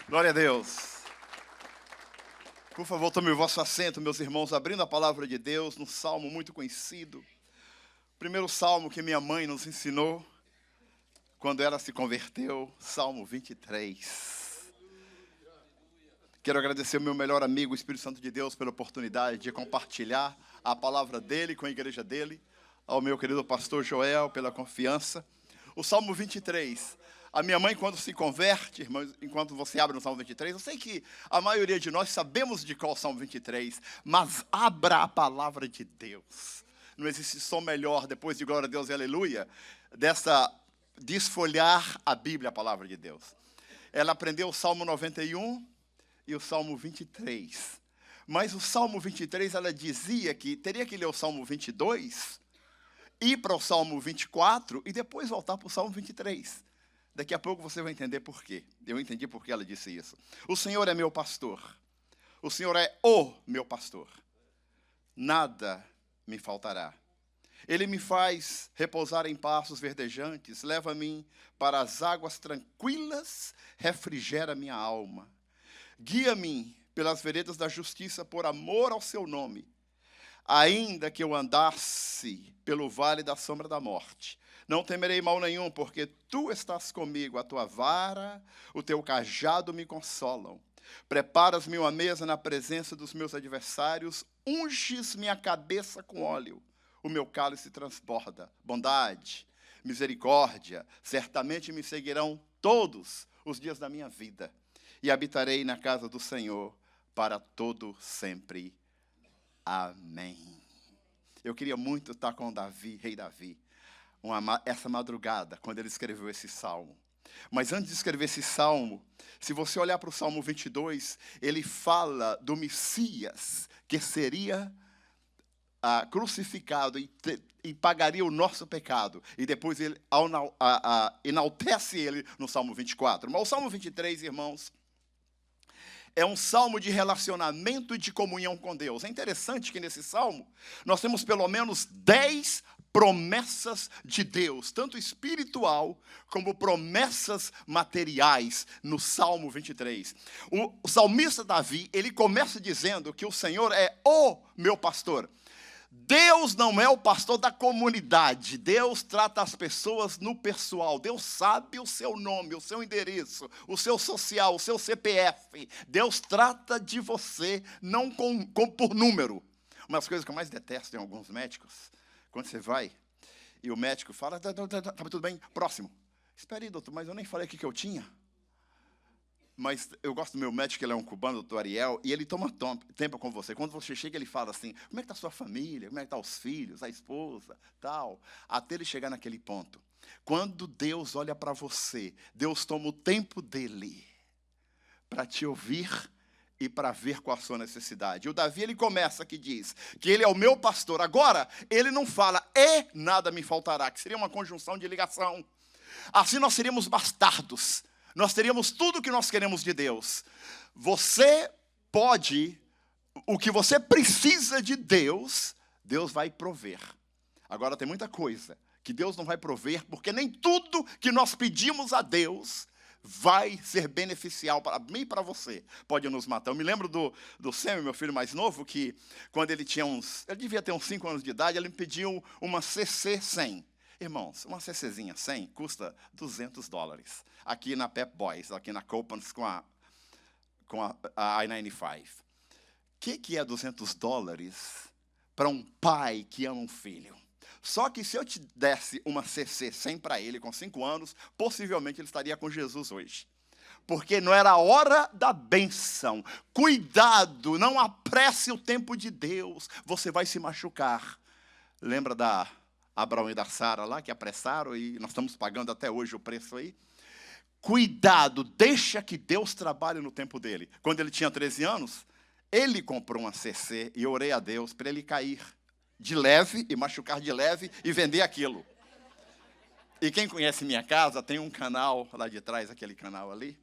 Glória a Deus. Por favor, tome o vosso assento, meus irmãos, abrindo a palavra de Deus num salmo muito conhecido. O primeiro salmo que minha mãe nos ensinou quando ela se converteu, Salmo 23. Quero agradecer ao meu melhor amigo, o Espírito Santo de Deus, pela oportunidade de compartilhar a palavra dele com a igreja dele, ao meu querido pastor Joel, pela confiança. O Salmo 23. A minha mãe, quando se converte, irmãos, enquanto você abre no Salmo 23, eu sei que a maioria de nós sabemos de qual é o Salmo 23, mas abra a palavra de Deus. Não existe som melhor, depois de glória a Deus e aleluia, dessa desfolhar a Bíblia, a palavra de Deus. Ela aprendeu o Salmo 91 e o Salmo 23. Mas o Salmo 23, ela dizia que teria que ler o Salmo 22, ir para o Salmo 24 e depois voltar para o Salmo 23. Daqui a pouco você vai entender por quê. Eu entendi por que ela disse isso. O Senhor é meu pastor. O Senhor é o meu pastor. Nada me faltará. Ele me faz repousar em pastos verdejantes, leva-me para as águas tranquilas, refrigera minha alma. Guia-me pelas veredas da justiça por amor ao seu nome. Ainda que eu andasse pelo vale da sombra da morte, não temerei mal nenhum, porque tu estás comigo, a tua vara, o teu cajado me consolam. Preparas-me uma mesa na presença dos meus adversários, unges minha cabeça com óleo, o meu cálice transborda. Bondade, misericórdia, certamente me seguirão todos os dias da minha vida, e habitarei na casa do Senhor para todo sempre. Amém. Eu queria muito estar com Davi, rei Davi, essa madrugada, quando ele escreveu esse salmo. Mas antes de escrever esse salmo, se você olhar para o Salmo 22, ele fala do Messias, que seria crucificado e pagaria o nosso pecado. E depois ele enaltece ele no Salmo 24. Mas o Salmo 23, irmãos, é um salmo de relacionamento e de comunhão com Deus. É interessante que nesse salmo nós temos pelo menos 10 promessas de Deus, tanto espiritual como promessas materiais no Salmo 23. O salmista Davi, ele começa dizendo que o Senhor é o meu pastor. Deus não é o pastor da comunidade. Deus trata as pessoas no pessoal. Deus sabe o seu nome, o seu endereço, o seu social, o seu CPF. Deus trata de você não por número. Uma das coisas que eu mais detesto em alguns médicos, quando você vai e o médico fala, tá tudo bem, próximo. Espera aí, doutor, mas eu nem falei o que eu tinha. Mas eu gosto do meu médico, ele é um cubano, o doutor Ariel, e ele toma tempo com você. Quando você chega, ele fala assim, como é que está a sua família, como é que estão os filhos, a esposa, tal. Até ele chegar naquele ponto. Quando Deus olha para você, Deus toma o tempo dele para te ouvir e para ver qual a sua necessidade. O Davi, ele começa aqui, diz que ele é o meu pastor. Agora, ele não fala, e nada me faltará, que seria uma conjunção de ligação. Assim nós seríamos bastardos. Nós teríamos tudo o que nós queremos de Deus. Você pode, o que você precisa de Deus, Deus vai prover. Agora tem muita coisa que Deus não vai prover, porque nem tudo que nós pedimos a Deus vai ser beneficial para mim e para você. Pode nos matar. Eu me lembro do Sam, meu filho mais novo, que quando ele devia ter uns 5 anos de idade, ele me pediu uma CC 100. Irmãos, uma CCzinha 100 custa $200. Aqui na Pep Boys, aqui na Copans com a I-95. O que é $200 para um pai que ama um filho? Só que se eu te desse uma CC 100 para ele com 5 anos, possivelmente ele estaria com Jesus hoje. Porque não era a hora da bênção. Cuidado, não apresse o tempo de Deus. Você vai se machucar. Lembra da Abraão e da Sara lá, que apressaram e nós estamos pagando até hoje o preço aí? Cuidado, deixa que Deus trabalhe no tempo dele. Quando ele tinha 13 anos, ele comprou uma CC e eu orei a Deus para ele cair de leve e machucar de leve e vender aquilo. E quem conhece minha casa, tem um canal lá de trás, aquele canal ali.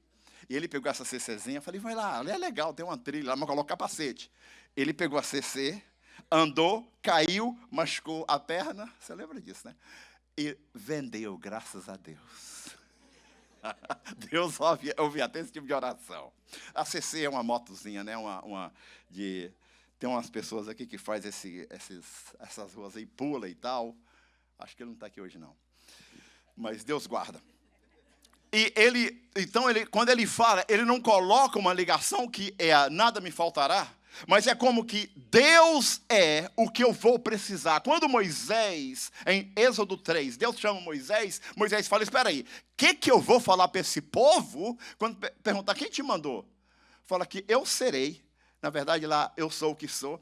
E ele pegou essa CCzinha, falei, vai lá, é legal, tem uma trilha lá, mas coloca capacete. Ele pegou a CC, andou, caiu, machucou a perna, você lembra disso, né? E vendeu, graças a Deus. Deus ouve até esse tipo de oração. A CC é uma motozinha, né? Tem umas pessoas aqui que faz essas ruas aí, pula e tal. Acho que ele não está aqui hoje, não. Mas Deus guarda. E quando ele fala, ele não coloca uma ligação que é nada me faltará, mas é como que Deus é o que eu vou precisar. Quando Moisés, em Êxodo 3, Deus chama Moisés fala, espera aí, o que eu vou falar para esse povo? Quando perguntar, quem te mandou? Fala que eu serei, na verdade lá, eu sou o que sou.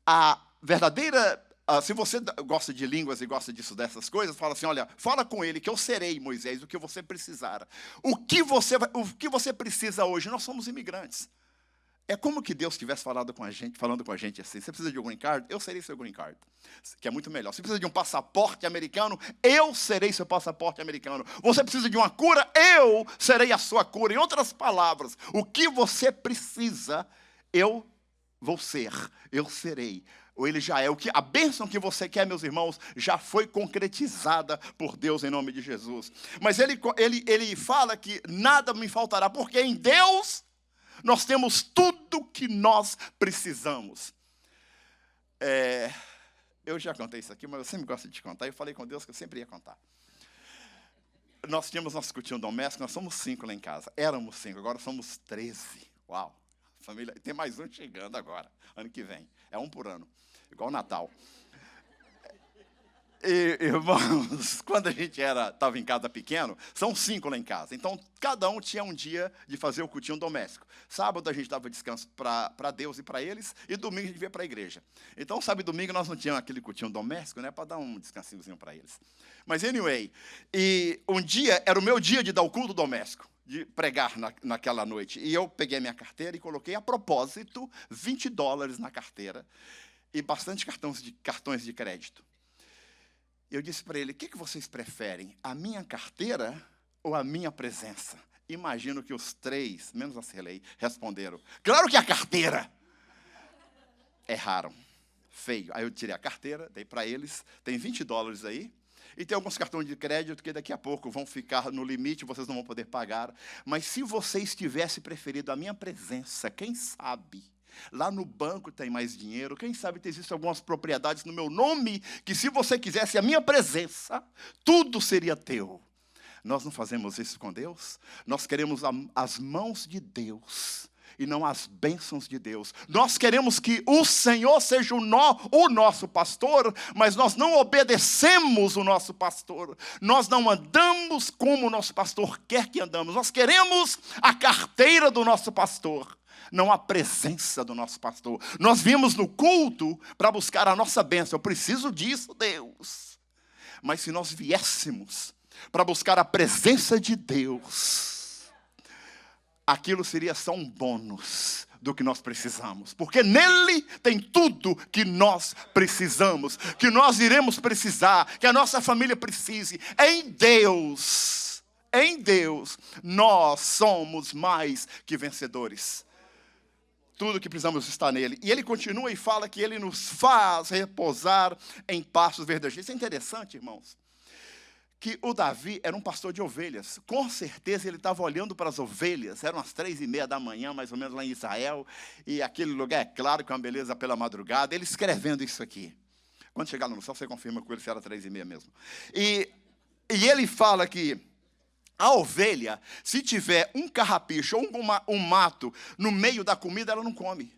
A verdadeira... se você gosta de línguas e gosta dessas coisas, fala assim, olha, fala com ele que eu serei, Moisés, o que você precisar. O que você precisa hoje? Nós somos imigrantes. É como que Deus estivesse falando com a gente assim, você precisa de um green card? Eu serei seu green card, que é muito melhor. Você precisa de um passaporte americano? Eu serei seu passaporte americano. Você precisa de uma cura? Eu serei a sua cura. Em outras palavras, o que você precisa, eu vou ser, eu serei. Ou ele já é. A bênção que você quer, meus irmãos, já foi concretizada por Deus em nome de Jesus. Mas ele fala que nada me faltará, porque em Deus nós temos tudo que nós precisamos. Eu já contei isso aqui, mas eu sempre gosto de contar. Eu falei com Deus que eu sempre ia contar. Nós tínhamos nosso cultinho doméstico, nós somos 5 lá em casa. Éramos 5, agora somos 13. Uau! Família, tem mais um chegando agora, ano que vem. É um por ano, igual o Natal. E, irmãos, quando a gente estava em casa pequeno, são 5 lá em casa. Então, cada um tinha um dia de fazer o cultinho doméstico. Sábado a gente dava descanso para Deus e para eles, e domingo a gente ia para a igreja. Então, sábado e domingo nós não tínhamos aquele cultinho doméstico, né, para dar um descansinhozinho para eles. Mas, anyway, e um dia era o meu dia de dar o culto doméstico, de pregar naquela noite. E eu peguei a minha carteira e coloquei, a propósito, $20 na carteira e bastante cartões de crédito. Eu disse para ele, o que vocês preferem, a minha carteira ou a minha presença? Imagino que os 3, menos a Cirlei, responderam, claro que a carteira. Erraram, feio. Aí eu tirei a carteira, dei para eles, tem $20 aí, e tem alguns cartões de crédito que daqui a pouco vão ficar no limite, vocês não vão poder pagar. Mas se vocês tivessem preferido a minha presença, quem sabe... Lá no banco tem mais dinheiro. Quem sabe existem algumas propriedades no meu nome que, se você quisesse a minha presença, tudo seria teu. Nós não fazemos isso com Deus. Nós queremos as mãos de Deus e não as bênçãos de Deus. Nós queremos que o Senhor seja o nosso pastor, mas nós não obedecemos o nosso pastor. Nós não andamos como o nosso pastor quer que andamos. Nós queremos a carteira do nosso pastor, não a presença do nosso pastor. Nós viemos no culto para buscar a nossa bênção. Eu preciso disso, Deus. Mas se nós viéssemos para buscar a presença de Deus, aquilo seria só um bônus do que nós precisamos. Porque nele tem tudo que nós precisamos, que nós iremos precisar, que a nossa família precise. Em Deus, nós somos mais que vencedores. Tudo que precisamos está nele. E ele continua e fala que ele nos faz repousar em pastos verdejeiros. Isso é interessante, irmãos. Que o Davi era um pastor de ovelhas. Com certeza ele estava olhando para as ovelhas. Eram as 3:30 da manhã, mais ou menos, lá em Israel. E aquele lugar é claro que é uma beleza pela madrugada. Ele escrevendo isso aqui. Quando chegar no céu, você confirma com ele se era 3:30 mesmo. E ele fala que a ovelha, se tiver um carrapicho ou um mato no meio da comida, ela não come.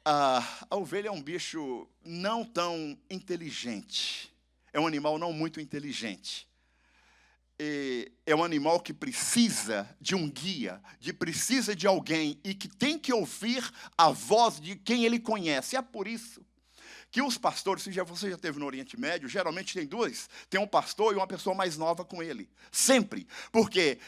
A ovelha é um bicho não tão inteligente. É um animal não muito inteligente. É um animal que precisa de um guia, precisa de alguém e que tem que ouvir a voz de quem ele conhece. É por isso que os pastores, se você já esteve no Oriente Médio, geralmente tem 2. Tem um pastor e uma pessoa mais nova com ele. Sempre. Porque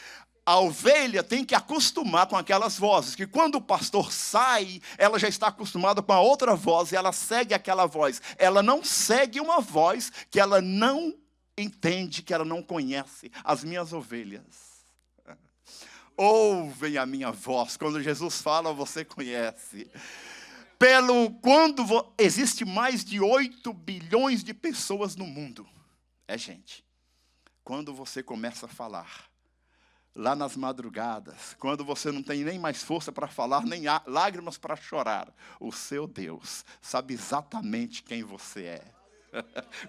a ovelha tem que acostumar com aquelas vozes, que quando o pastor sai, ela já está acostumada com a outra voz e ela segue aquela voz. Ela não segue uma voz que ela não entende, que ela não conhece. As minhas ovelhas ouvem a minha voz. Quando Jesus fala, você conhece. Quando existe mais de 8 bilhões de pessoas no mundo. Gente, quando você começa a falar, lá nas madrugadas, quando você não tem nem mais força para falar, nem lágrimas para chorar, o seu Deus sabe exatamente quem você é.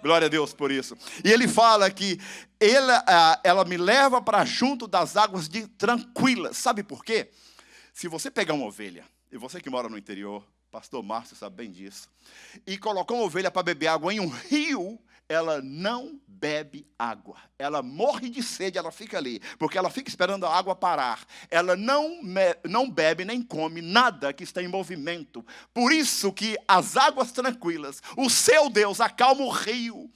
Glória a Deus por isso. E ele fala que ela me leva para junto das águas tranquilas. Sabe por quê? Se você pegar uma ovelha, e você que mora no interior, pastor Márcio sabe bem disso, e colocar uma ovelha para beber água em um rio, ela não bebe água. Ela morre de sede, ela fica ali, porque ela fica esperando a água parar. Ela não bebe nem come nada que está em movimento. Por isso que as águas tranquilas, o seu Deus acalma o rio.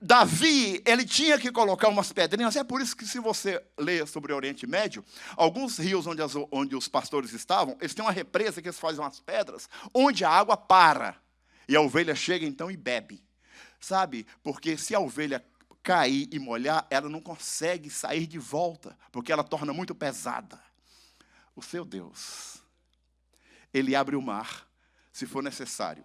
Davi, ele tinha que colocar umas pedrinhas. É por isso que, se você lê sobre o Oriente Médio, alguns rios onde os pastores estavam, eles têm uma represa que eles fazem umas pedras, onde a água para. E a ovelha chega então e bebe. Sabe? Porque se a ovelha cair e molhar, ela não consegue sair de volta, porque ela torna muito pesada. O seu Deus, ele abre o mar, se for necessário.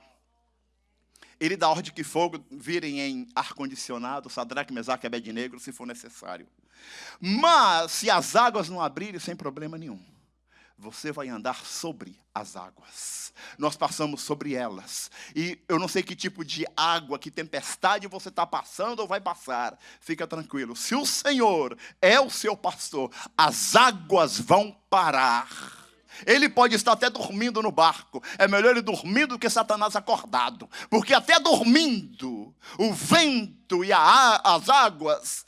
Ele dá ordem que fogo virem em ar-condicionado, Sadraque, Mesaque e Abednego, se for necessário. Mas, se as águas não abrirem, sem problema nenhum, você vai andar sobre as águas. Nós passamos sobre elas. E eu não sei que tipo de água, que tempestade você está passando ou vai passar. Fica tranquilo. Se o Senhor é o seu pastor, as águas vão parar. Ele pode estar até dormindo no barco. É melhor ele dormir do que Satanás acordado. Porque até dormindo, o vento e as águas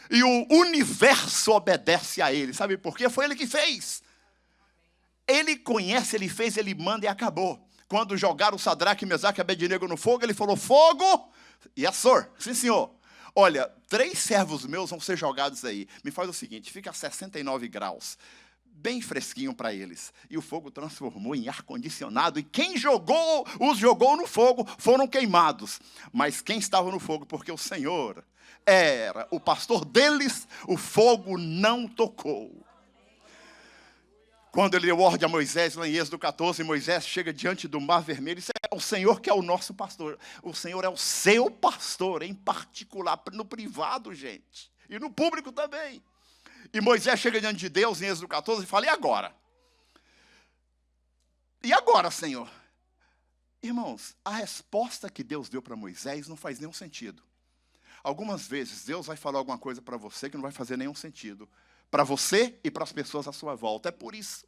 e o universo obedece a ele. Sabe por quê? Foi ele que fez. Ele conhece, ele fez, ele manda e acabou. Quando jogaram o Sadraque, Mesaque e Abednego no fogo, ele falou, fogo, yes, sir. Sim, senhor. Olha, 3 servos meus vão ser jogados aí. Me faz o seguinte, fica a 69 graus, bem fresquinho para eles. E o fogo transformou em ar-condicionado, e quem os jogou no fogo foram queimados. Mas quem estava no fogo, porque o Senhor era o pastor deles, o fogo não tocou. Quando ele deu ordem a Moisés, lá em Êxodo 14, Moisés chega diante do Mar Vermelho. Isso é o Senhor que é o nosso pastor. O Senhor é o seu pastor, em particular, no privado, gente. E no público também. E Moisés chega diante de Deus, em Êxodo 14, e fala, e agora? E agora, Senhor? Irmãos, a resposta que Deus deu para Moisés não faz nenhum sentido. Algumas vezes, Deus vai falar alguma coisa para você que não vai fazer nenhum sentido. Para você e para as pessoas à sua volta. É por isso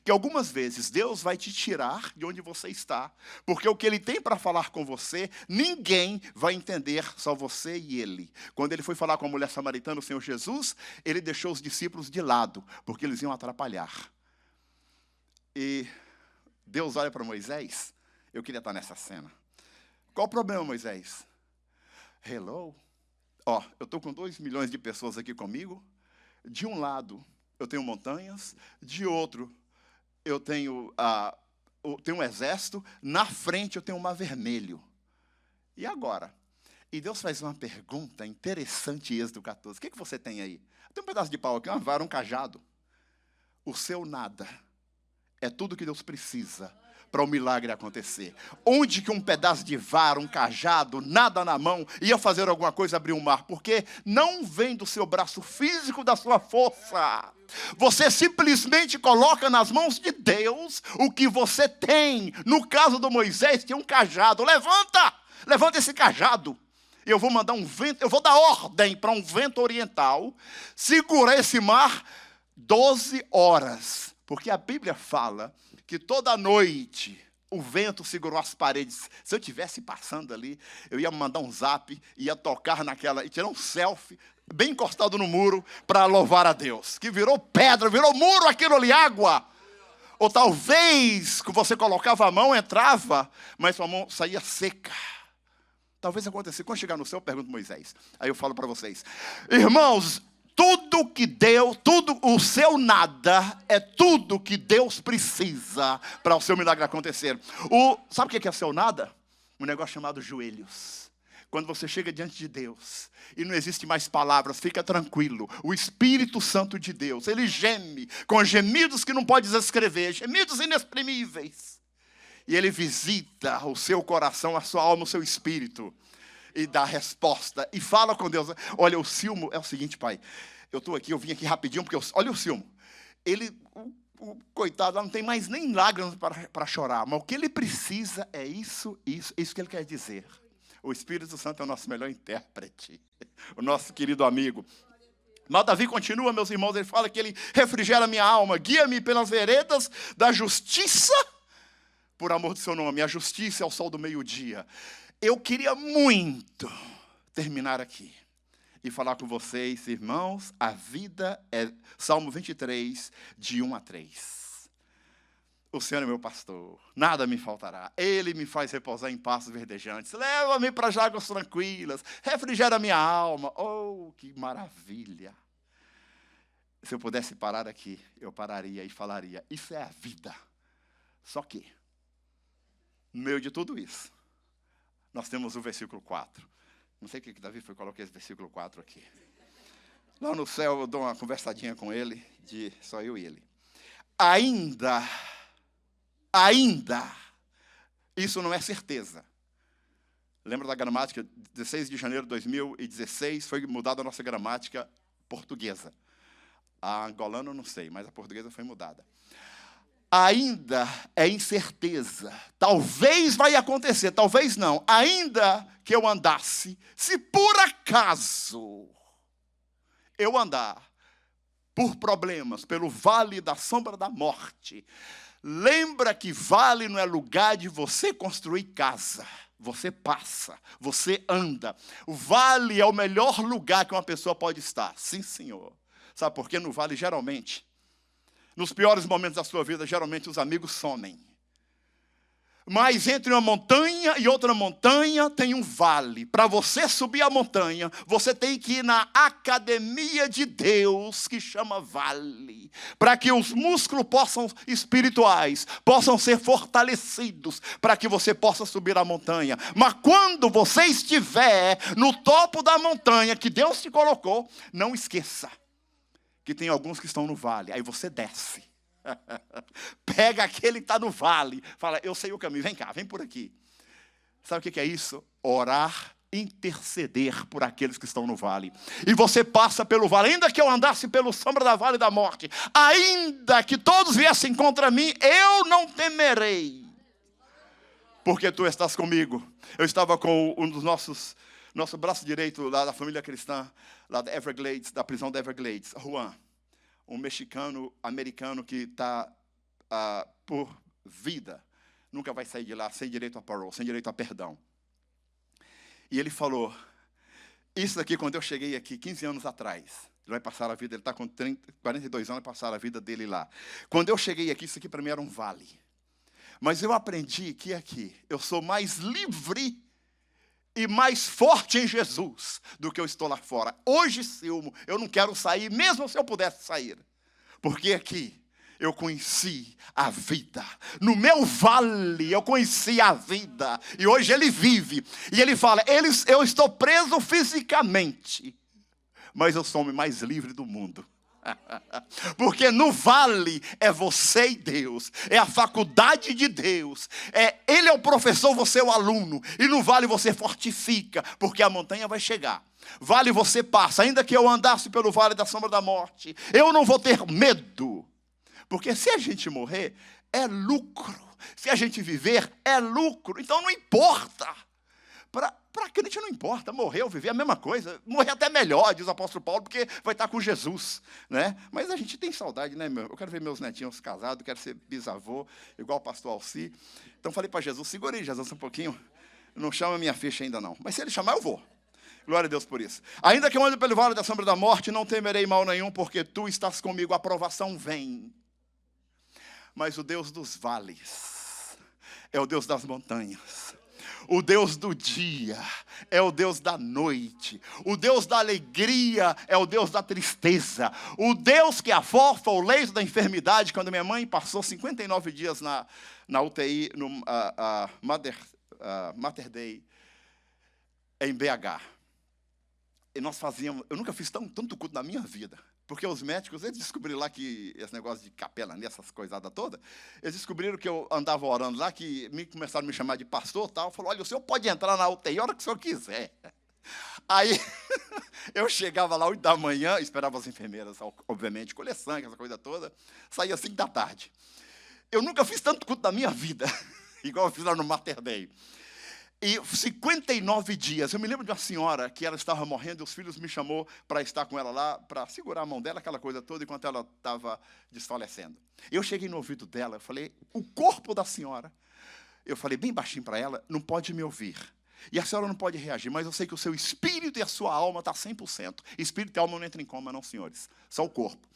que algumas vezes Deus vai te tirar de onde você está. Porque o que Ele tem para falar com você, ninguém vai entender, só você e Ele. Quando Ele foi falar com a mulher samaritana, o Senhor Jesus, Ele deixou os discípulos de lado, porque eles iam atrapalhar. E Deus olha para Moisés, eu queria estar nessa cena. Qual o problema, Moisés? Hello? Ó, eu estou com 2 milhões de pessoas aqui comigo. De um lado, eu tenho montanhas. De outro, eu tenho um exército. Na frente, eu tenho um mar vermelho. E agora? E Deus faz uma pergunta interessante em Êxodo 14. O que você tem aí? Tem um pedaço de pau aqui, uma vara, um cajado. O seu nada é tudo que Deus precisa para o milagre acontecer. Onde que um pedaço de vara, um cajado, nada na mão, ia fazer alguma coisa, abrir um mar? Porque não vem do seu braço físico, da sua força. Você simplesmente coloca nas mãos de Deus o que você tem. No caso do Moisés, tinha um cajado. Levanta esse cajado. Eu vou mandar um vento, eu vou dar ordem para um vento oriental segurar esse mar 12 horas. Porque a Bíblia fala que toda noite o vento segurou as paredes. Se eu estivesse passando ali, eu ia mandar um zap, ia tocar naquela, e tirar um selfie, bem encostado no muro, para louvar a Deus. Que virou pedra, virou muro aquilo ali, água. Ou talvez, que você colocava a mão, entrava, mas sua mão saía seca. Talvez aconteça. Quando chegar no céu, eu pergunto a Moisés. Aí eu falo para vocês. Irmãos, tudo que Deus, o seu nada é tudo que Deus precisa para o seu milagre acontecer. Sabe o que é seu nada? Um negócio chamado joelhos. Quando você chega diante de Deus e não existe mais palavras, fica tranquilo. O Espírito Santo de Deus, ele geme com gemidos que não pode descrever, gemidos inexprimíveis. E ele visita o seu coração, a sua alma, o seu espírito. E dá resposta, e fala com Deus. Olha, o Silmo é o seguinte, pai. eu vim aqui rapidinho, porque olha o Silmo. O coitado, não tem mais nem lágrimas para chorar, mas o que ele precisa é isso que ele quer dizer. O Espírito Santo é o nosso melhor intérprete, o nosso querido amigo. Mas Davi continua, meus irmãos, ele fala que ele refrigera a minha alma, guia-me pelas veredas da justiça, por amor do seu nome. A justiça é o sol do meio-dia. Eu queria muito terminar aqui e falar com vocês, irmãos, a vida é Salmo 23, de 1 a 3. O Senhor é meu pastor, nada me faltará. Ele me faz repousar em pastos verdejantes. Leva-me para as águas tranquilas, refrigera minha alma. Oh, que maravilha! Se eu pudesse parar aqui, eu pararia e falaria, isso é a vida. Só que, no meio de tudo isso, nós temos o versículo 4. Não sei o que Davi foi, coloquei esse versículo 4 aqui. Lá no céu eu dou uma conversadinha com ele, de só eu e ele. Ainda, isso não é certeza. Lembra da gramática? 16 de janeiro de 2016 foi mudada a nossa gramática portuguesa. A angolana eu não sei, mas a portuguesa foi mudada. Ainda é incerteza. Talvez vai acontecer, talvez não. Ainda que eu andasse, se por acaso eu andar por problemas, pelo vale da sombra da morte, lembra que vale não é lugar de você construir casa. Você passa, você anda. O vale é o melhor lugar que uma pessoa pode estar. Sim, senhor. Sabe por quê? No vale, geralmente, nos piores momentos da sua vida, geralmente os amigos somem. Mas entre uma montanha e outra montanha tem um vale. Para você subir a montanha, você tem que ir na academia de Deus, que chama vale. Para que os músculos espirituais possam ser fortalecidos, para que você possa subir a montanha. Mas quando você estiver no topo da montanha que Deus te colocou, não esqueça que tem alguns que estão no vale. Aí você desce. Pega aquele que está no vale. Fala, eu sei o caminho. Vem cá, vem por aqui. Sabe o que é isso? Orar, interceder por aqueles que estão no vale. E você passa pelo vale. Ainda que eu andasse pelo sombra da vale da morte, ainda que todos viessem contra mim, eu não temerei. Porque tu estás comigo. Eu estava com um dos nosso braço direito lá da família cristã, lá da Everglades, da prisão da Everglades, Juan, um mexicano, americano que está por vida, nunca vai sair de lá sem direito a parole, sem direito a perdão. E ele falou, isso aqui quando eu cheguei aqui, 15 anos atrás, ele vai passar a vida, ele está com 42 anos, vai passar a vida dele lá. Quando eu cheguei aqui, isso aqui para mim era um vale. Mas eu aprendi que aqui, eu sou mais livre e mais forte em Jesus do que eu estou lá fora. Hoje, Silmo, eu não quero sair, mesmo se eu pudesse sair. Porque aqui eu conheci a vida. No meu vale eu conheci a vida. E hoje ele vive. E ele fala, eu estou preso fisicamente, mas eu sou o homem mais livre do mundo. Porque no vale é você e Deus, é a faculdade de Deus, Ele é o professor, você é o aluno, e no vale você fortifica, porque a montanha vai chegar. Vale você passa, ainda que eu andasse pelo vale da sombra da morte, eu não vou ter medo, porque se a gente morrer, é lucro, se a gente viver, é lucro, então não importa. Para crente não importa, morrer ou viver é a mesma coisa. Morrer até melhor, diz o apóstolo Paulo, porque vai estar com Jesus, né? Mas a gente tem saudade, né, meu? Eu quero ver meus netinhos casados, quero ser bisavô, igual o pastor Alci. Então falei para Jesus, segura aí, Jesus, um pouquinho. Não chama minha ficha ainda não. Mas se ele chamar, eu vou. Glória a Deus por isso. Ainda que eu ande pelo vale da sombra da morte, não temerei mal nenhum, porque tu estás comigo, a provação vem. Mas o Deus dos vales é o Deus das montanhas. O Deus do dia é o Deus da noite. O Deus da alegria é o Deus da tristeza. O Deus que afofa o leito da enfermidade. Quando minha mãe passou 59 dias na UTI, no Mater Dei, em BH. E nós fazíamos, eu nunca fiz tanto culto na minha vida. Porque os médicos, eles descobriram lá que esse negócio de capela, essas coisadas todas, eles descobriram que eu andava orando lá, que começaram a me chamar de pastor e tal. Falaram, olha, o senhor pode entrar na UTI a hora que o senhor quiser. Aí, Eu chegava lá 8 da manhã, esperava as enfermeiras, obviamente, colher sangue, essa coisa toda. Saía 5 da tarde. Eu nunca fiz tanto culto na minha vida, igual eu fiz lá no Mater Dei. E 59 dias, eu me lembro de uma senhora que ela estava morrendo, e os filhos me chamou para estar com ela lá, para segurar a mão dela, aquela coisa toda, enquanto ela estava desfalecendo. Eu cheguei no ouvido dela, eu falei, o corpo da senhora, eu falei bem baixinho para ela, não pode me ouvir. E a senhora não pode reagir, mas eu sei que o seu espírito e a sua alma estão 100%. Espírito e alma não entram em coma, não, senhores. Só o corpo.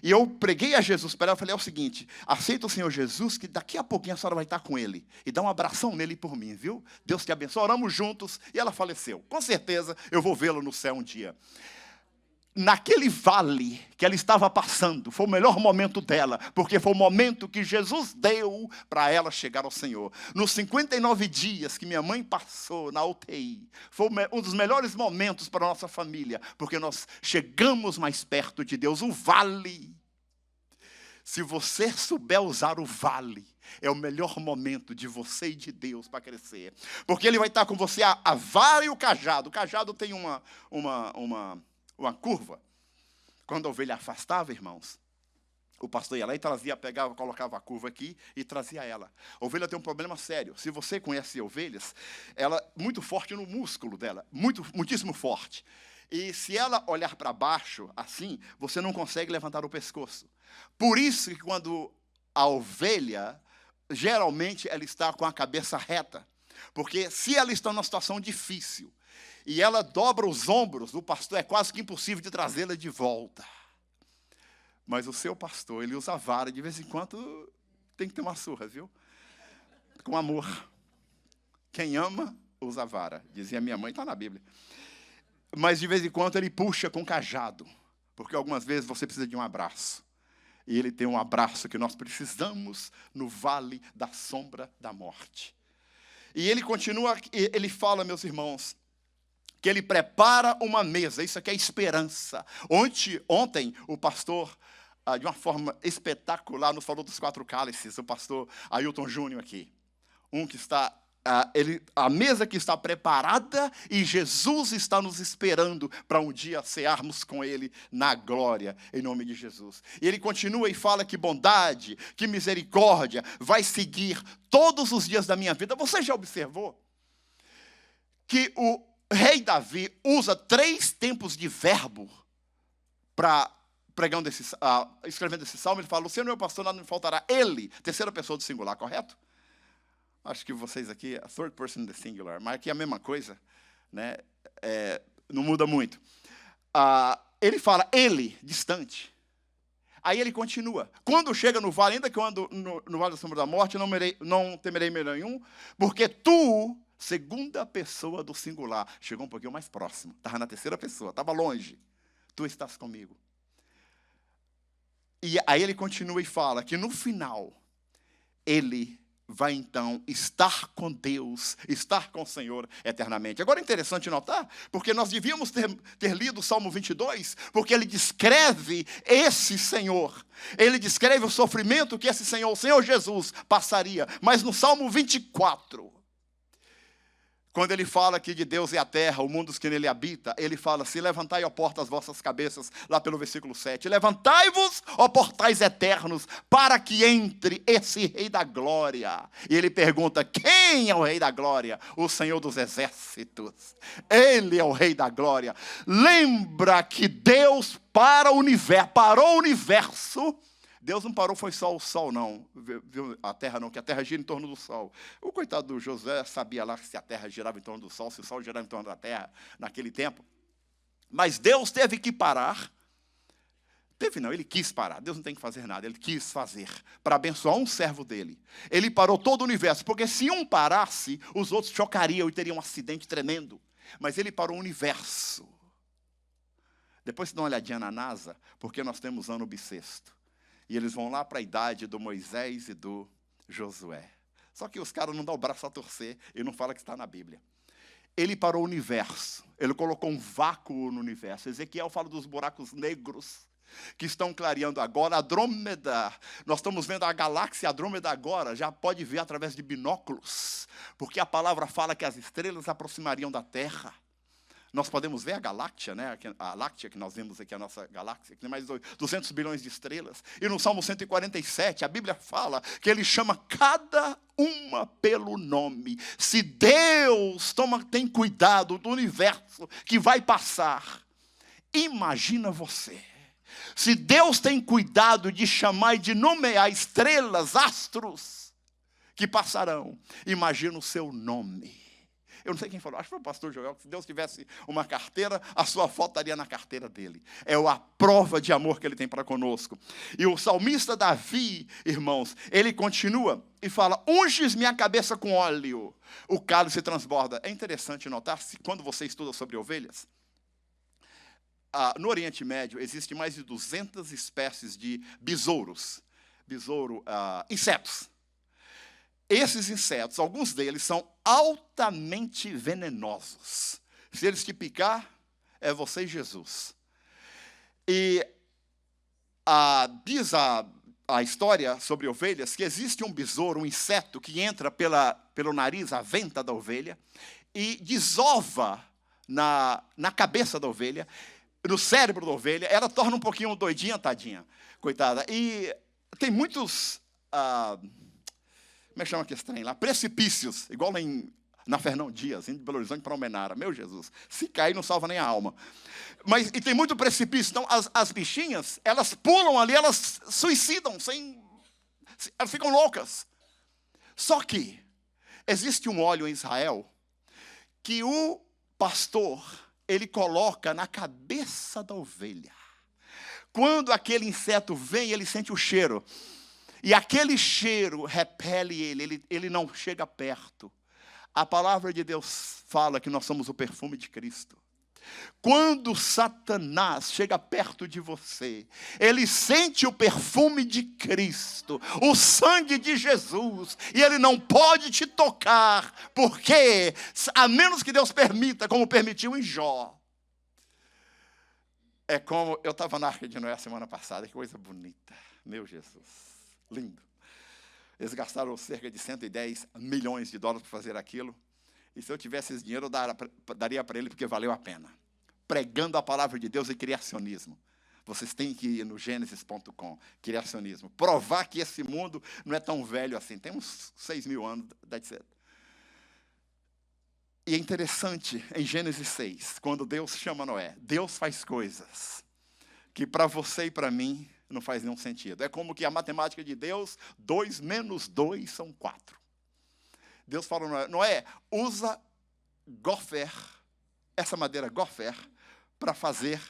E eu preguei a Jesus para ela, falei, é o seguinte, aceita o Senhor Jesus, que daqui a pouquinho a senhora vai estar com Ele. E dá um abração nele por mim, viu? Deus te abençoe. Oramos juntos e ela faleceu. Com certeza eu vou vê-la no céu um dia. Naquele vale que ela estava passando, foi o melhor momento dela, porque foi o momento que Jesus deu para ela chegar ao Senhor. Nos 59 dias que minha mãe passou na UTI, foi um dos melhores momentos para a nossa família, porque nós chegamos mais perto de Deus. O vale, se você souber usar o vale, é o melhor momento de você e de Deus para crescer. Porque Ele vai estar com você a vara e o cajado. O cajado tem uma curva. Quando a ovelha afastava, irmãos, o pastor ia lá e trazia, pegava, colocava a curva aqui e trazia ela. A ovelha tem um problema sério. Se você conhece ovelhas, ela é muito forte no músculo dela, muitíssimo forte. E se ela olhar para baixo, assim, você não consegue levantar o pescoço. Por isso que quando a ovelha, geralmente ela está com a cabeça reta. Porque se ela está numa situação difícil, e ela dobra os ombros, o pastor é quase que impossível de trazê-la de volta. Mas o seu pastor, ele usa a vara, de vez em quando tem que ter uma surra, viu? Com amor. Quem ama, usa a vara. Dizia minha mãe, está na Bíblia. Mas de vez em quando ele puxa com cajado, porque algumas vezes você precisa de um abraço. E ele tem um abraço que nós precisamos no vale da sombra da morte. E ele continua, ele fala, meus irmãos, que ele prepara uma mesa. Isso aqui é esperança. Ontem o pastor, de uma forma espetacular, nos falou dos 4 cálices, o pastor Ailton Júnior aqui. Que está, a mesa que está preparada e Jesus está nos esperando para um dia cearmos com Ele na glória, em nome de Jesus. E ele continua e fala que bondade, que misericórdia vai seguir todos os dias da minha vida. Você já observou que o rei Davi usa 3 tempos de verbo para escrevendo esse salmo. Ele fala, o Senhor é meu pastor, nada me faltará. Ele, terceira pessoa do singular, correto? Acho que vocês aqui, a third person in the singular, mas aqui é a mesma coisa, né? Não muda muito. Ele fala, ele, distante. Aí ele continua. Quando chega no vale, ainda que eu ando no vale da sombra da morte, não temerei mal nenhum, porque tu, segunda pessoa do singular, chegou um pouquinho mais próximo, estava na terceira pessoa, estava longe. Tu estás comigo. E aí ele continua e fala que no final, ele vai então estar com Deus, estar com o Senhor eternamente. Agora é interessante notar, porque nós devíamos ter lido o Salmo 22, porque ele descreve esse Senhor. Ele descreve o sofrimento que esse Senhor, o Senhor Jesus, passaria. Mas no Salmo 24, quando ele fala aqui de Deus e a terra, o mundo que nele habita, ele fala, se levantai, ó porta, as vossas cabeças, lá pelo versículo 7. Levantai-vos, ó portais eternos, para que entre esse rei da glória. E ele pergunta, quem é o rei da glória? O Senhor dos exércitos. Ele é o rei da glória. Lembra que Deus parou o universo. Deus não parou, foi só o sol, não. Viu a terra, não, que a terra gira em torno do sol. O coitado do José sabia lá se a terra girava em torno do sol, se o sol girava em torno da terra naquele tempo. Mas Deus teve que parar. Ele quis parar. Deus não tem que fazer nada, ele quis fazer para abençoar um servo dele. Ele parou todo o universo, porque se um parasse, os outros chocariam e teriam um acidente tremendo. Mas ele parou o universo. Depois dá uma olhadinha na NASA, porque nós temos ano bissexto. E eles vão lá para a idade do Moisés e do Josué. Só que os caras não dão o braço a torcer e não falam que está na Bíblia. Ele parou o universo. Ele colocou um vácuo no universo. Ezequiel fala dos buracos negros que estão clareando agora. Andrômeda, nós estamos vendo a galáxia Andrômeda agora, já pode ver através de binóculos, porque a palavra fala que as estrelas aproximariam da Terra. Nós podemos ver a galáxia, né? A Láctea que nós vemos aqui, a nossa galáxia, que tem mais de 200 bilhões de estrelas. E no Salmo 147, a Bíblia fala que ele chama cada uma pelo nome. Se Deus tem cuidado do universo que vai passar, imagina você. Se Deus tem cuidado de chamar e de nomear estrelas, astros, que passarão, imagina o seu nome. Eu não sei quem falou, acho que foi o pastor Joel, que se Deus tivesse uma carteira, a sua foto estaria na carteira dele. É a prova de amor que ele tem para conosco. E o salmista Davi, irmãos, ele continua e fala, unges minha cabeça com óleo, o cálice transborda. É interessante notar, quando você estuda sobre ovelhas, no Oriente Médio existem mais de 200 espécies de besouros, insetos. Esses insetos, alguns deles são altamente venenosos. Se eles te picar, é você e Jesus. E diz a história sobre ovelhas que existe um besouro, um inseto que entra pelo nariz, a venta da ovelha, e desova na cabeça da ovelha, no cérebro da ovelha, ela torna um pouquinho doidinha, tadinha, coitada. E tem muitos... como é que chama aquele trem lá? Precipícios, igual na Fernão Dias, indo de Belo Horizonte para Almenara. Meu Jesus, se cair não salva nem a alma. E tem muito precipício. Então, as bichinhas, elas pulam ali, elas suicidam, elas ficam loucas. Só que existe um óleo em Israel que o pastor, ele coloca na cabeça da ovelha. Quando aquele inseto vem, ele sente o cheiro. E aquele cheiro repele ele não chega perto. A palavra de Deus fala que nós somos o perfume de Cristo. Quando Satanás chega perto de você, ele sente o perfume de Cristo, o sangue de Jesus, e ele não pode te tocar, porque, a menos que Deus permita, como permitiu em Jó. É como, eu estava na Arca de Noé semana passada, que coisa bonita, meu Jesus. Lindo. Eles gastaram cerca de 110 milhões de dólares para fazer aquilo. E se eu tivesse esse dinheiro, eu daria para ele, porque valeu a pena. Pregando a palavra de Deus e criacionismo. Vocês têm que ir no Gênesis.com, criacionismo. Provar que esse mundo não é tão velho assim. Tem uns 6.000 anos, dá de ser. E é interessante, em Gênesis 6, quando Deus chama Noé, Deus faz coisas que para você e para mim não faz nenhum sentido. É como que a matemática de Deus, 2 menos 2 são 4. Deus fala, Noé, usa gofer, essa madeira gofer, para fazer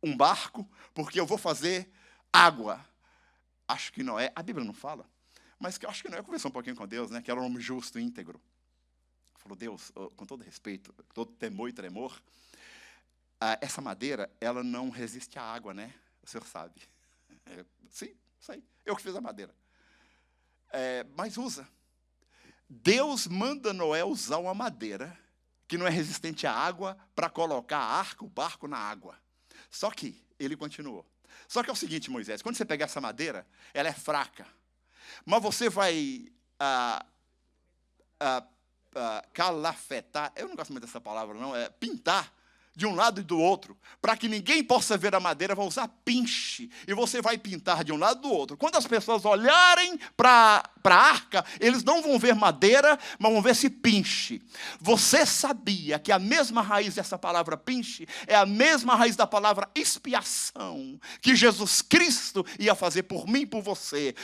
um barco, porque eu vou fazer água. Acho que Noé, a Bíblia não fala, mas que eu acho que Noé conversou um pouquinho com Deus, né, que era um homem justo e íntegro. Falou, Deus, com todo respeito, todo temor e tremor, essa madeira, ela não resiste à água, né? O senhor sabe. Sim, sei. Eu que fiz a madeira. Mas usa. Deus manda Noé usar uma madeira que não é resistente à água para colocar a arca, o barco na água. Só que ele continuou. Só que é o seguinte, Moisés, quando você pegar essa madeira, ela é fraca. Mas você vai calafetar, eu não gosto muito dessa palavra não, pintar de um lado e do outro, para que ninguém possa ver a madeira, vai usar pinche, e você vai pintar de um lado e do outro. Quando as pessoas olharem para a arca, eles não vão ver madeira, mas vão ver esse pinche. Você sabia que a mesma raiz dessa palavra pinche é a mesma raiz da palavra expiação, que Jesus Cristo ia fazer por mim e por você?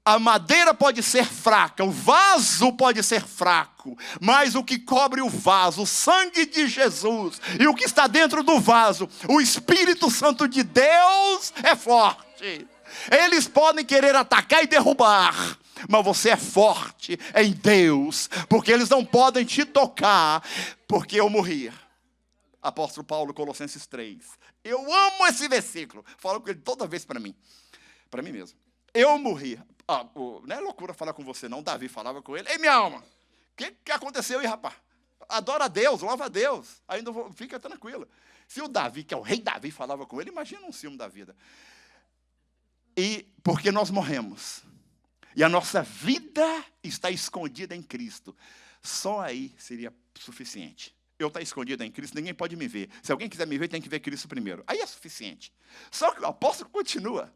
A madeira pode ser fraca, o vaso pode ser fraco, mas o que cobre o vaso, o sangue de Jesus, e o que está dentro do vaso, o Espírito Santo de Deus é forte. Eles podem querer atacar e derrubar, mas você é forte em Deus, porque eles não podem te tocar, porque eu morri. Apóstolo Paulo, Colossenses 3. Eu amo esse versículo, falo com ele toda vez para mim mesmo. Eu morri. Não é loucura falar com você, não. Davi falava com ele. Ei, minha alma, o que aconteceu aí, rapaz? Adora a Deus, louva a Deus. Ainda fica tranquilo. Se o Davi, que é o rei Davi, falava com ele, imagina um ciúme da vida. E porque nós morremos. E a nossa vida está escondida em Cristo. Só aí seria suficiente. eu estou escondido em Cristo, ninguém pode me ver. Se alguém quiser me ver, tem que ver Cristo primeiro. Aí é suficiente. Só que o apóstolo continua.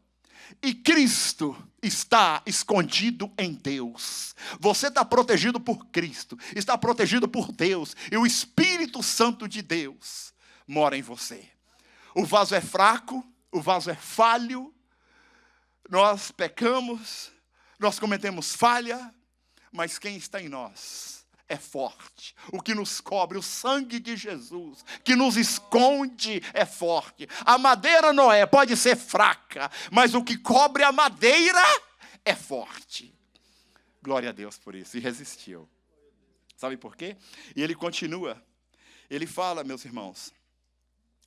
E Cristo está escondido em Deus. Você está protegido por Cristo, está protegido por Deus, e o Espírito Santo de Deus mora em você. O vaso é fraco, o vaso é falho, nós pecamos, nós cometemos falha, mas quem está em nós é forte. O que nos cobre, o sangue de Jesus, que nos esconde, é forte. A madeira, Noé, pode ser fraca, mas o que cobre a madeira é forte. Glória a Deus por isso. E resistiu. Sabe por quê? E ele continua. Ele fala, meus irmãos,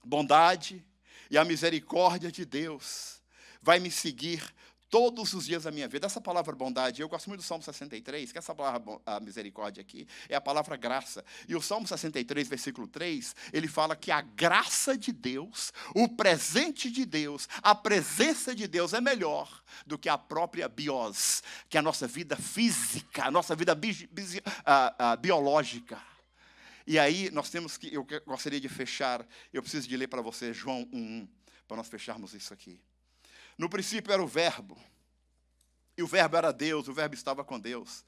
bondade e a misericórdia de Deus vai me seguir todos os dias da minha vida. Essa palavra bondade, eu gosto muito do Salmo 63, que essa palavra a misericórdia aqui é a palavra graça. E o Salmo 63, versículo 3, ele fala que a graça de Deus, o presente de Deus, a presença de Deus é melhor do que a própria bios, que é a nossa vida física, a nossa vida biológica. E aí nós temos que, eu gostaria de fechar, eu preciso de ler para você João 1:1, para nós fecharmos isso aqui. No princípio era o verbo, e o verbo era Deus, o verbo estava com Deus.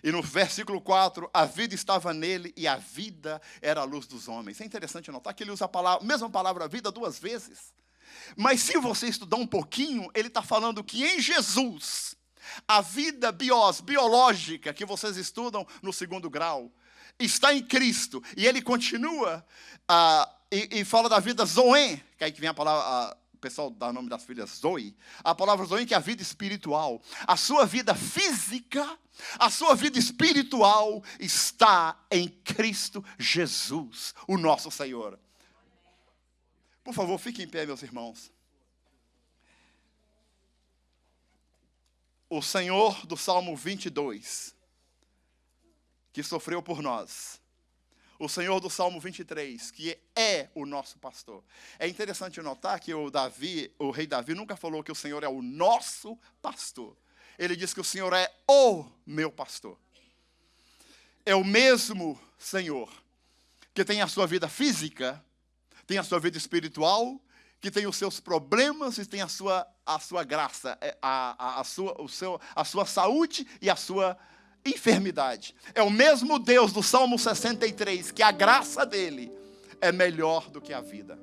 E no versículo 4, a vida estava nele, e a vida era a luz dos homens. É interessante notar que ele usa a mesma palavra vida 2 vezes. Mas se você estudar um pouquinho, ele está falando que em Jesus, a vida biológica, que vocês estudam no 2º grau, está em Cristo. E ele continua e fala da vida Zoe, que aí que vem a palavra... O pessoal dá o nome das filhas Zoe. A palavra Zoe que é a vida espiritual. A sua vida física, a sua vida espiritual está em Cristo Jesus, o nosso Senhor. Por favor, fiquem em pé, meus irmãos. O Senhor do Salmo 22, que sofreu por nós. O Senhor do Salmo 23, que é o nosso pastor. É interessante notar que o rei Davi nunca falou que o Senhor é o nosso pastor. Ele diz que o Senhor é o meu pastor. É o mesmo Senhor que tem a sua vida física, tem a sua vida espiritual, que tem os seus problemas e tem a sua graça, a sua saúde e a sua enfermidade. É o mesmo Deus do Salmo 63, que a graça dele é melhor do que a vida.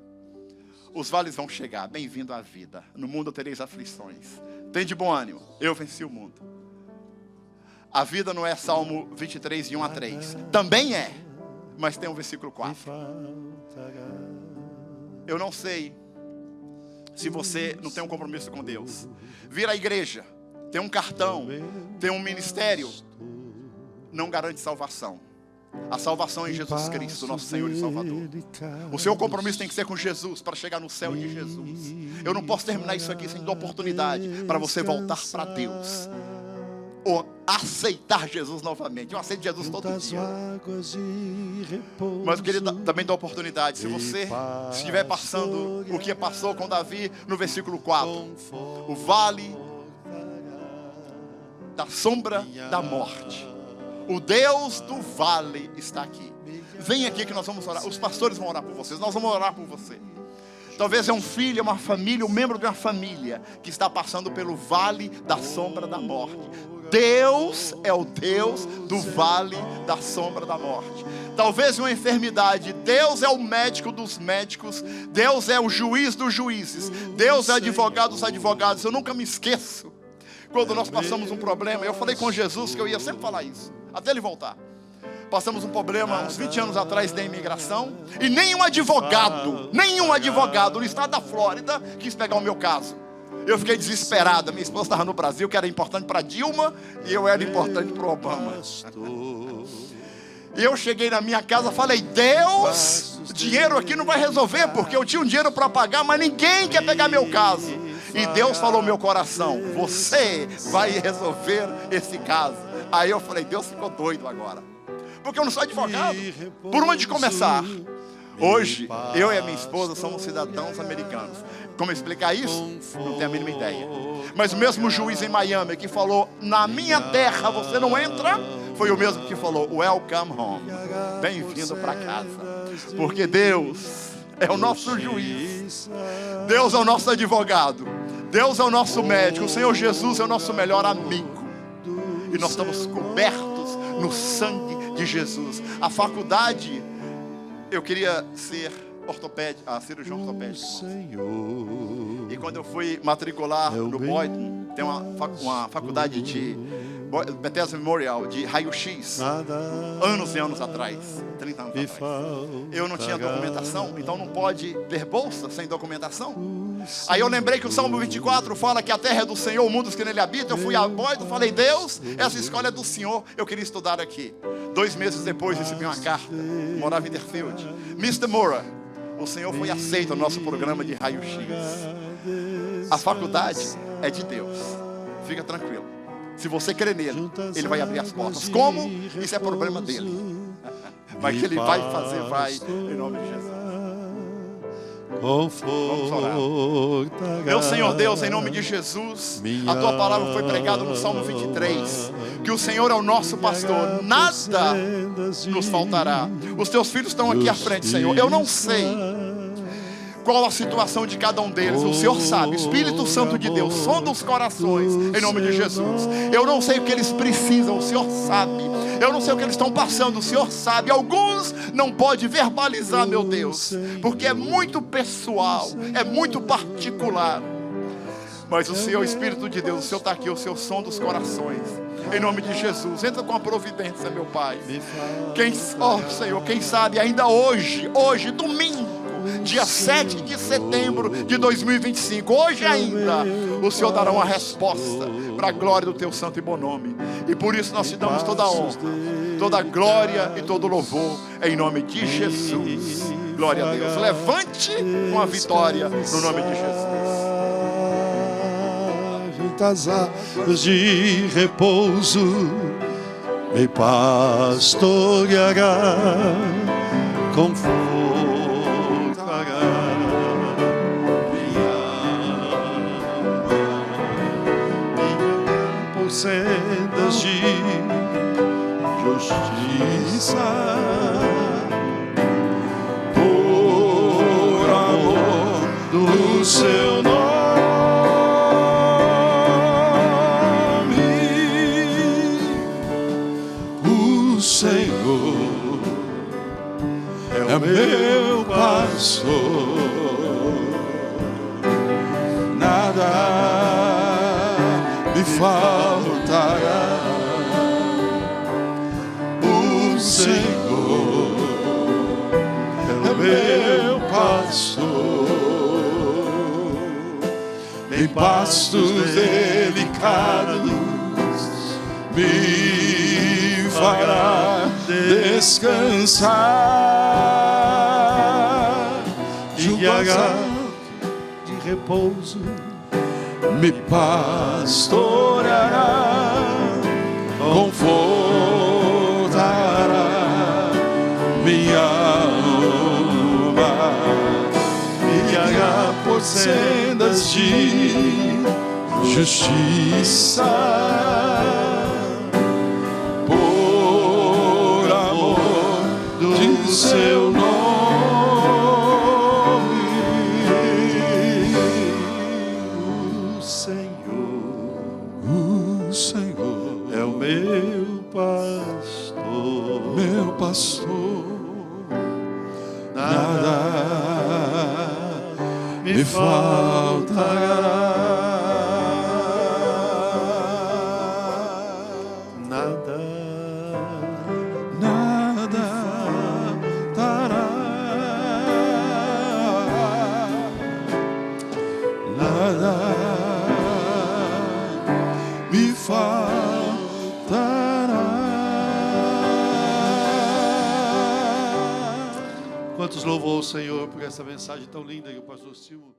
Os vales vão chegar, bem-vindo à vida. No mundo tereis aflições. Tem de bom ânimo, eu venci o mundo. A vida não é Salmo 23, de 1 a 3. Também é, mas tem um versículo 4. Eu não sei se você não tem um compromisso com Deus. Vir à igreja, tem um cartão, tem um ministério, não garante salvação. A salvação é em Jesus Cristo, nosso Senhor e Salvador. O seu compromisso tem que ser com Jesus, para chegar no céu de Jesus. Eu não posso terminar isso aqui sem dar oportunidade para você voltar para Deus, ou aceitar Jesus novamente. Eu aceito Jesus todo dia, mas eu queria também dar oportunidade. Se você estiver passando o que passou com Davi no versículo 4, o vale da sombra da morte, o Deus do vale está aqui. Vem aqui que nós vamos orar. Os pastores vão orar por vocês. Nós vamos orar por você. Talvez é um filho, é uma família, um membro de uma família que está passando pelo vale da sombra da morte. Deus é o Deus do vale da sombra da morte. Talvez uma enfermidade. Deus é o médico dos médicos. Deus é o juiz dos juízes. Deus é advogado dos advogados. Eu nunca me esqueço quando nós passamos um problema. Eu falei com Jesus que eu ia sempre falar isso, até ele voltar. Passamos um problema uns 20 anos atrás da imigração, e nenhum advogado no estado da Flórida quis pegar o meu caso. Eu fiquei desesperado. Minha esposa estava no Brasil, que era importante para Dilma, e eu era importante para o Obama. E eu cheguei na minha casa, falei: Deus, dinheiro aqui não vai resolver, porque eu tinha um dinheiro para pagar, mas ninguém quer pegar meu caso. E Deus falou no meu coração: você vai resolver esse caso. Aí eu falei: Deus ficou doido agora, porque eu não sou advogado. Por onde começar? Hoje, eu e a minha esposa somos cidadãos americanos. Como explicar isso? Não tenho a mínima ideia. Mas o mesmo juiz em Miami que falou: na minha terra você não entra, foi o mesmo que falou: welcome home, bem-vindo para casa. porque Deus é o nosso juiz, Deus é o nosso advogado, Deus é o nosso médico, o Senhor Jesus é o nosso melhor amigo. E nós estamos cobertos no sangue de Jesus. A faculdade, eu queria ser cirurgião ortopédico. E quando eu fui matricular no Boynton, tem uma faculdade de Bethesda Memorial, de raio-x, anos e anos atrás, 30 anos atrás. Eu não tinha documentação, então não pode ter bolsa sem documentação. Aí eu lembrei que o Salmo 24 fala que a terra é do Senhor, o mundo dos que nele habitam. Eu fui a Boynton, falei: Deus, essa escola é do Senhor, eu queria estudar aqui. 2 meses depois recebi uma carta, morava em Deerfield: Mr. Moura, o Senhor foi aceito no nosso programa de raio-x. A faculdade é de Deus, fica tranquilo. Se você crer nele, ele vai abrir as portas. Como? Isso é problema dele. Mas que ele vai fazer, vai, em nome de Jesus. Vamos orar. Meu Senhor Deus, em nome de Jesus, a tua palavra foi pregada no Salmo 23, que o Senhor é o nosso pastor, nada nos faltará. Os teus filhos estão aqui à frente, Senhor. Eu não sei qual a situação de cada um deles, o Senhor sabe. Espírito Santo de Deus, sonda os corações, em nome de Jesus. Eu não sei o que eles precisam, o Senhor sabe. Eu não sei o que eles estão passando, o Senhor sabe. Alguns não pode verbalizar, meu Deus, porque é muito pessoal, é muito particular. Mas o Senhor, Espírito de Deus, o Senhor está aqui, o Senhor sonda os corações, em nome de Jesus. Entra com a providência, meu Pai. Senhor, quem sabe ainda hoje, domingo, dia 7 de setembro de 2025, hoje ainda, o Senhor dará uma resposta para a glória do teu santo e bom nome. E por isso nós te damos toda a honra, toda a glória e todo o louvor, em nome de Jesus. Glória a Deus. Levante com a vitória no nome de Jesus. Juntas águas de repouso me pastoreará, confortará minha alma por sendas de justiça, por amor do seu nome. O Senhor é meu pastor, nada me faltará. O Senhor é meu pastor, em pastos delicados me fará descansar, junto às águas de repouso me pastoreará, confortará minha alma, me guiará por sendas de justiça, por amor do seu nome. O Senhor é o meu pastor, nada me faltará. Quantos louvam o Senhor por essa mensagem tão linda que o pastor Silvio